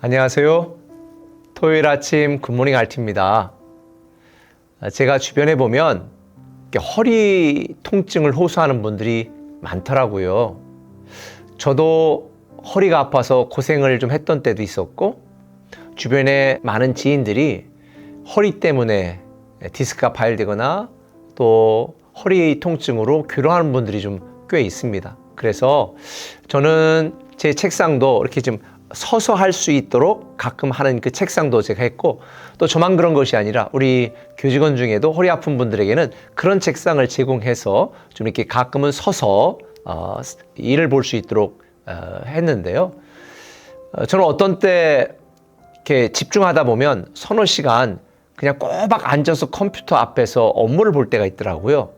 안녕하세요. 토요일 아침 굿모닝 알티입니다. 제가 주변에 보면 허리 통증을 호소하는 분들이 많더라고요. 저도 허리가 아파서 고생을 좀 했던 때도 있었고, 주변에 많은 지인들이 허리 때문에 디스크가 파열되거나 또 허리 통증으로 괴로워하는 분들이 좀 꽤 있습니다. 그래서 저는 제 책상도 이렇게 좀 서서 할 수 있도록 가끔 하는 그 책상도 제가 했고, 또 저만 그런 것이 아니라 우리 교직원 중에도 허리 아픈 분들에게는 그런 책상을 제공해서 좀 이렇게 가끔은 서서 일을 볼 수 있도록 했는데요. 저는 어떤 때 이렇게 집중하다 보면 서너 시간 그냥 꼬박 앉아서 컴퓨터 앞에서 업무를 볼 때가 있더라고요.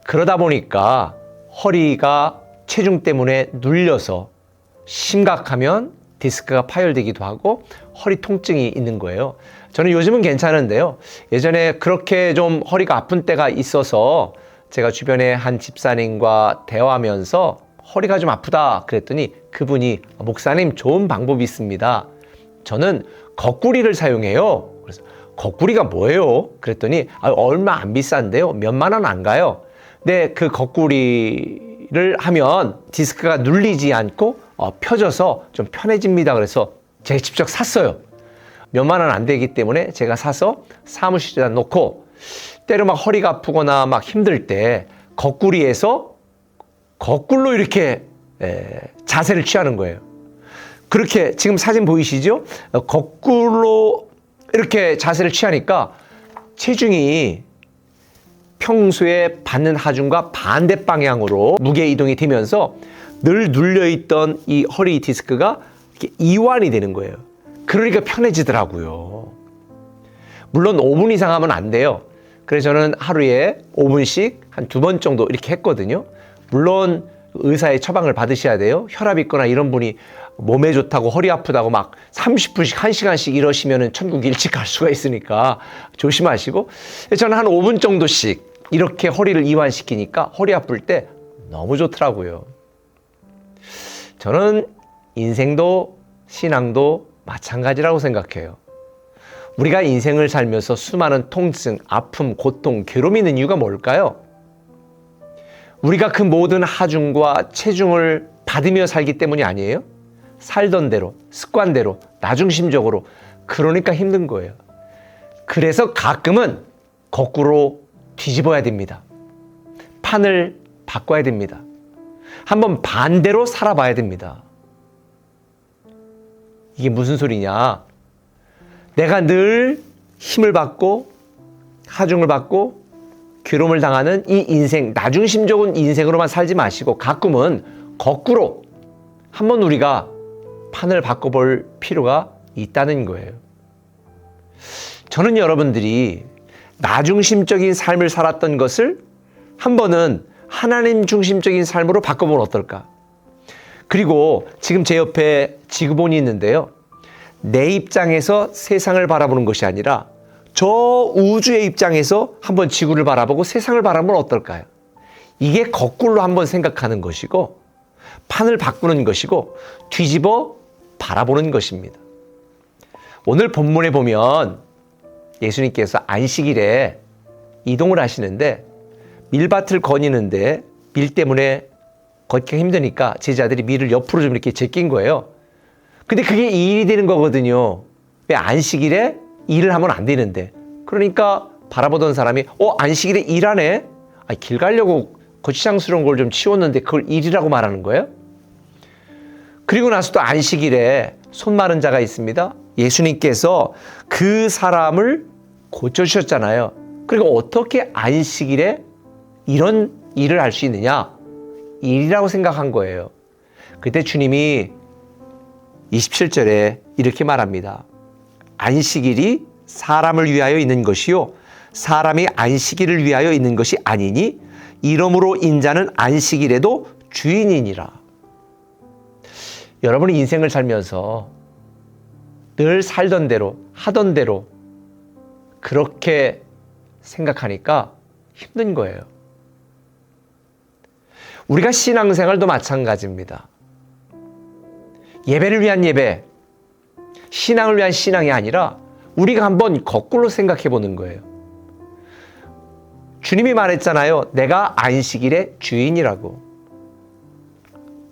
그러다 보니까 허리가 체중 때문에 눌려서 심각하면 디스크가 파열되기도 하고 허리 통증이 있는 거예요. 저는 요즘은 괜찮은데요. 예전에 그렇게 좀 허리가 아픈 때가 있어서 제가 주변에 한 집사님과 대화하면서 허리가 좀 아프다 그랬더니 그분이 목사님 좋은 방법이 있습니다. 저는 거꾸리를 사용해요. 그래서 거꾸리가 뭐예요? 그랬더니 얼마 안 비싼데요. 몇만 원 안 가요. 근데 그 거꾸리를 하면 디스크가 눌리지 않고 펴져서 좀 편해집니다. 그래서 제가 직접 샀어요. 몇만 원 안 되기 때문에 제가 사서 사무실에다 놓고 때로 막 허리가 아프거나 막 힘들 때 거꾸리에서 거꾸로 이렇게 자세를 취하는 거예요. 그렇게 지금 사진 보이시죠? 거꾸로 이렇게 자세를 취하니까 체중이 평소에 받는 하중과 반대 방향으로 무게 이동이 되면서 늘 눌려있던 이 허리 디스크가 이렇게 이완이 되는 거예요. 그러니까 편해지더라고요. 물론 5분 이상 하면 안 돼요. 그래서 저는 하루에 5분씩 한 2번 정도 이렇게 했거든요. 물론 의사의 처방을 받으셔야 돼요. 혈압 있거나 이런 분이 몸에 좋다고 허리 아프다고 막 30분씩 1시간씩 이러시면 천국 일찍 갈 수가 있으니까 조심하시고, 저는 한 5분 정도씩 이렇게 허리를 이완시키니까 허리 아플 때 너무 좋더라고요. 저는 인생도 신앙도 마찬가지라고 생각해요. 우리가 인생을 살면서 수많은 통증, 아픔, 고통, 괴로움이 있는 이유가 뭘까요? 우리가 그 모든 하중과 체중을 받으며 살기 때문이 아니에요? 살던 대로, 습관대로, 나중심적으로. 그러니까 힘든 거예요. 그래서 가끔은 거꾸로 뒤집어야 됩니다. 판을 바꿔야 됩니다. 한번 반대로 살아봐야 됩니다. 이게 무슨 소리냐? 내가 늘 힘을 받고 하중을 받고 괴로움을 당하는 이 인생, 나중심적인 인생으로만 살지 마시고 가끔은 거꾸로 한번 우리가 판을 바꿔볼 필요가 있다는 거예요. 저는 여러분들이 나중심적인 삶을 살았던 것을 한 번은 하나님 중심적인 삶으로 바꿔보면 어떨까? 그리고 지금 제 옆에 지구본이 있는데요. 내 입장에서 세상을 바라보는 것이 아니라 저 우주의 입장에서 한번 지구를 바라보고 세상을 바라보면 어떨까요? 이게 거꾸로 한번 생각하는 것이고 판을 바꾸는 것이고 뒤집어 바라보는 것입니다. 오늘 본문에 보면 예수님께서 안식일에 이동을 하시는데 밀밭을 거니는데 밀 때문에 걷기가 힘드니까 제자들이 밀을 옆으로 좀 이렇게 제낀 거예요. 근데 그게 일이 되는 거거든요. 왜 안식일에 일을 하면 안 되는데. 그러니까 바라보던 사람이 안식일에 일하네? 길 가려고 거추장스러운 걸 좀 치웠는데 그걸 일이라고 말하는 거예요? 그리고 나서 또 안식일에 손 마른 자가 있습니다. 예수님께서 그 사람을 고쳐주셨잖아요. 그리고 어떻게 안식일에 이런 일을 할 수 있느냐? 일이라고 생각한 거예요. 그때 주님이 27절에 이렇게 말합니다. 안식일이 사람을 위하여 있는 것이요 사람이 안식일을 위하여 있는 것이 아니니 이러므로 인자는 안식일에도 주인이니라. 여러분이 인생을 살면서 늘 살던 대로 하던 대로 그렇게 생각하니까 힘든 거예요. 우리가 신앙생활도 마찬가지입니다. 예배를 위한 예배, 신앙을 위한 신앙이 아니라 우리가 한번 거꾸로 생각해 보는 거예요. 주님이 말했잖아요. 내가 안식일의 주인이라고.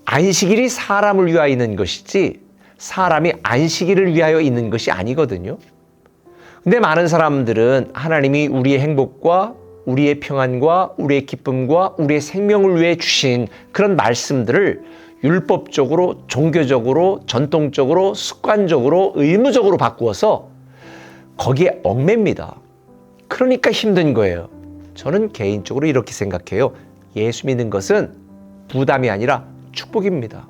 안식일이 사람을 위하여 있는 것이지 사람이 안식일을 위하여 있는 것이 아니거든요. 근데 많은 사람들은 하나님이 우리의 행복과 우리의 평안과 우리의 기쁨과 우리의 생명을 위해 주신 그런 말씀들을 율법적으로, 종교적으로, 전통적으로, 습관적으로, 의무적으로 바꾸어서 거기에 얽맵니다. 그러니까 힘든 거예요. 저는 개인적으로 이렇게 생각해요. 예수 믿는 것은 부담이 아니라 축복입니다.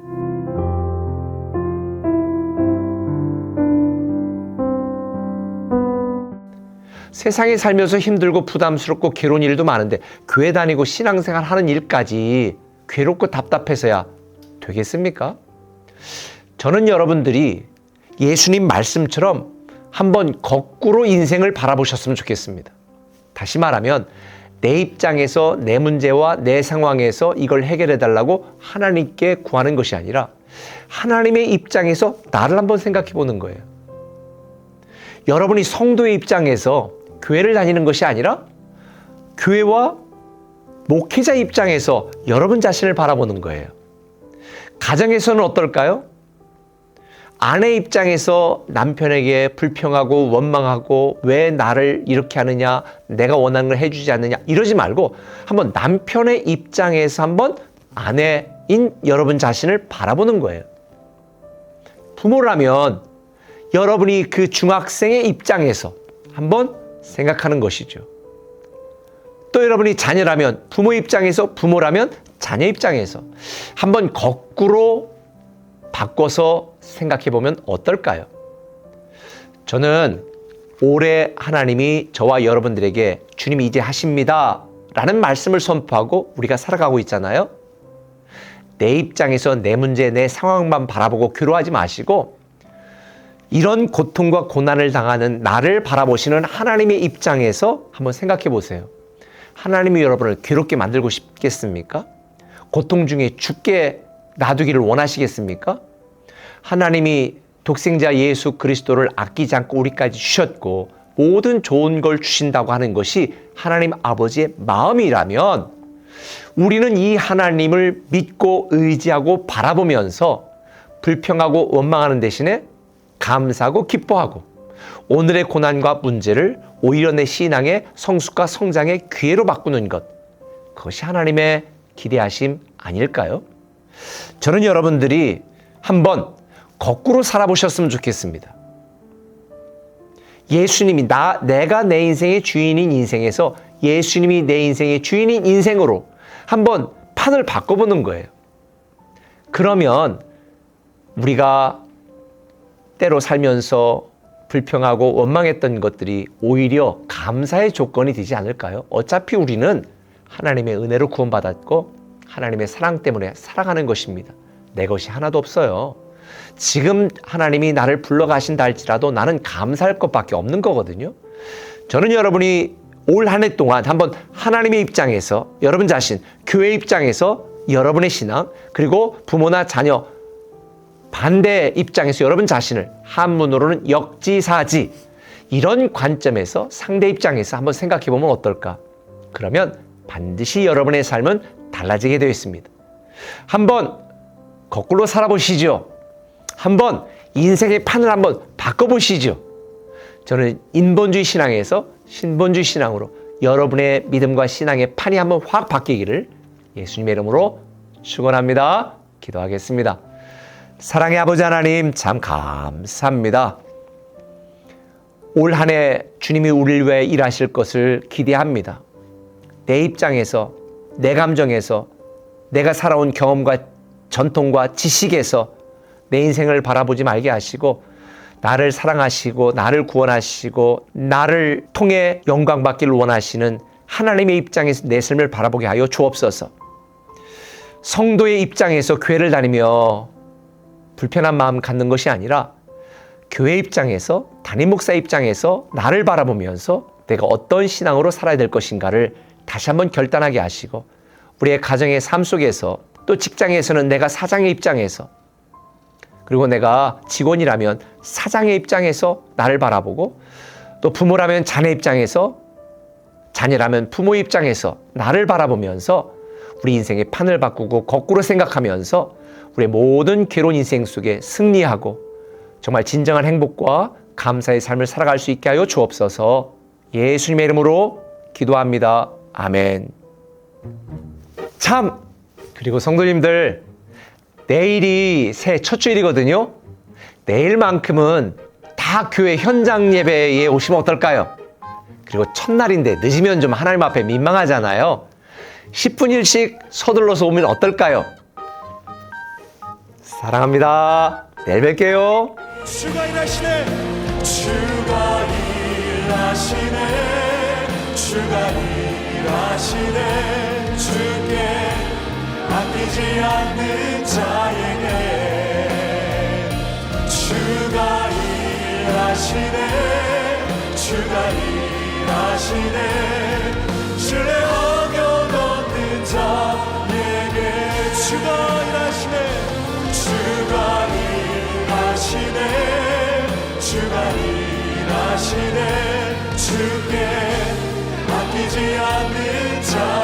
세상에 살면서 힘들고 부담스럽고 괴로운 일도 많은데 교회 다니고 신앙생활 하는 일까지 괴롭고 답답해서야 되겠습니까? 저는 여러분들이 예수님 말씀처럼 한번 거꾸로 인생을 바라보셨으면 좋겠습니다. 다시 말하면 내 입장에서 내 문제와 내 상황에서 이걸 해결해 달라고 하나님께 구하는 것이 아니라 하나님의 입장에서 나를 한번 생각해 보는 거예요. 여러분이 성도의 입장에서 교회를 다니는 것이 아니라 교회와 목회자 입장에서 여러분 자신을 바라보는 거예요. 가정에서는 어떨까요? 아내 입장에서 남편에게 불평하고 원망하고 왜 나를 이렇게 하느냐, 내가 원하는 걸 해주지 않느냐 이러지 말고 한번 남편의 입장에서 한번 아내인 여러분 자신을 바라보는 거예요. 부모라면 여러분이 그 중학생의 입장에서 한번 생각하는 것이죠. 또 여러분이 자녀라면 부모 입장에서, 부모라면 자녀 입장에서 한번 거꾸로 바꿔서 생각해 보면 어떨까요? 저는 올해 하나님이 저와 여러분들에게 주님이 이제 하십니다 라는 말씀을 선포하고 우리가 살아가고 있잖아요. 내 입장에서 내 문제, 내 상황만 바라보고 괴로워하지 마시고 이런 고통과 고난을 당하는 나를 바라보시는 하나님의 입장에서 한번 생각해 보세요. 하나님이 여러분을 괴롭게 만들고 싶겠습니까? 고통 중에 죽게 놔두기를 원하시겠습니까? 하나님이 독생자 예수 그리스도를 아끼지 않고 우리까지 주셨고 모든 좋은 걸 주신다고 하는 것이 하나님 아버지의 마음이라면 우리는 이 하나님을 믿고 의지하고 바라보면서 불평하고 원망하는 대신에 감사하고 기뻐하고 오늘의 고난과 문제를 오히려 내 신앙의 성숙과 성장의 기회로 바꾸는 것, 그것이 하나님의 기대하심 아닐까요? 저는 여러분들이 한번 거꾸로 살아보셨으면 좋겠습니다. 예수님이 내가 내 인생의 주인인 인생에서 예수님이 내 인생의 주인인 인생으로 한번 판을 바꿔보는 거예요. 그러면 우리가 때로 살면서 불평하고 원망했던 것들이 오히려 감사의 조건이 되지 않을까요? 어차피 우리는 하나님의 은혜로 구원받았고 하나님의 사랑 때문에 살아가는 것입니다. 내 것이 하나도 없어요. 지금 하나님이 나를 불러가신다 할지라도 나는 감사할 것밖에 없는 거거든요. 저는 여러분이 올 한 해 동안 한번 하나님의 입장에서 여러분 자신, 교회 입장에서 여러분의 신앙, 그리고 부모나 자녀 반대 입장에서 여러분 자신을 한문으로는 역지사지 이런 관점에서 상대 입장에서 한번 생각해 보면 어떨까? 그러면 반드시 여러분의 삶은 달라지게 되어 있습니다. 한번 거꾸로 살아보시죠. 한번 인생의 판을 한번 바꿔보시죠. 저는 인본주의 신앙에서 신본주의 신앙으로 여러분의 믿음과 신앙의 판이 한번 확 바뀌기를 예수님의 이름으로 축원합니다. 기도하겠습니다. 사랑의 아버지 하나님 참 감사합니다. 올 한 해 주님이 우리를 위해 일하실 것을 기대합니다. 내 입장에서, 내 감정에서, 내가 살아온 경험과 전통과 지식에서 내 인생을 바라보지 말게 하시고 나를 사랑하시고 나를 구원하시고 나를 통해 영광 받기를 원하시는 하나님의 입장에서 내 삶을 바라보게 하여 주옵소서. 성도의 입장에서 교회를 다니며 불편한 마음 갖는 것이 아니라 교회 입장에서, 담임 목사 입장에서 나를 바라보면서 내가 어떤 신앙으로 살아야 될 것인가를 다시 한번 결단하게 하시고 우리의 가정의 삶 속에서 또 직장에서는 내가 사장의 입장에서 그리고 내가 직원이라면 사장의 입장에서 나를 바라보고, 또 부모라면 자녀 입장에서, 자녀라면 부모 입장에서 나를 바라보면서 우리 인생의 판을 바꾸고 거꾸로 생각하면서 우리의 모든 괴로운 인생 속에 승리하고 정말 진정한 행복과 감사의 삶을 살아갈 수 있게 하여 주옵소서. 예수님의 이름으로 기도합니다. 아멘. 참, 그리고 성도님들, 내일이 새해 첫 주일이거든요. 내일만큼은 다 교회 현장 예배에 오시면 어떨까요? 그리고 첫날인데 늦으면 좀 하나님 앞에 민망하잖아요. 10분 일씩 서둘러서 오면 어떨까요? 사랑합니다. 내일 뵐게요. 주가 일하시네, 주가 일하시네, 주가 일하시네. 주께 아끼지 않는 자에게 주가 일하시네, 주가 일하시네. 신뢰 어겨 얻는 자에게 주가 일하시네, 주가 일하시네, 주가 일하시네. 주께 아끼지 않는 자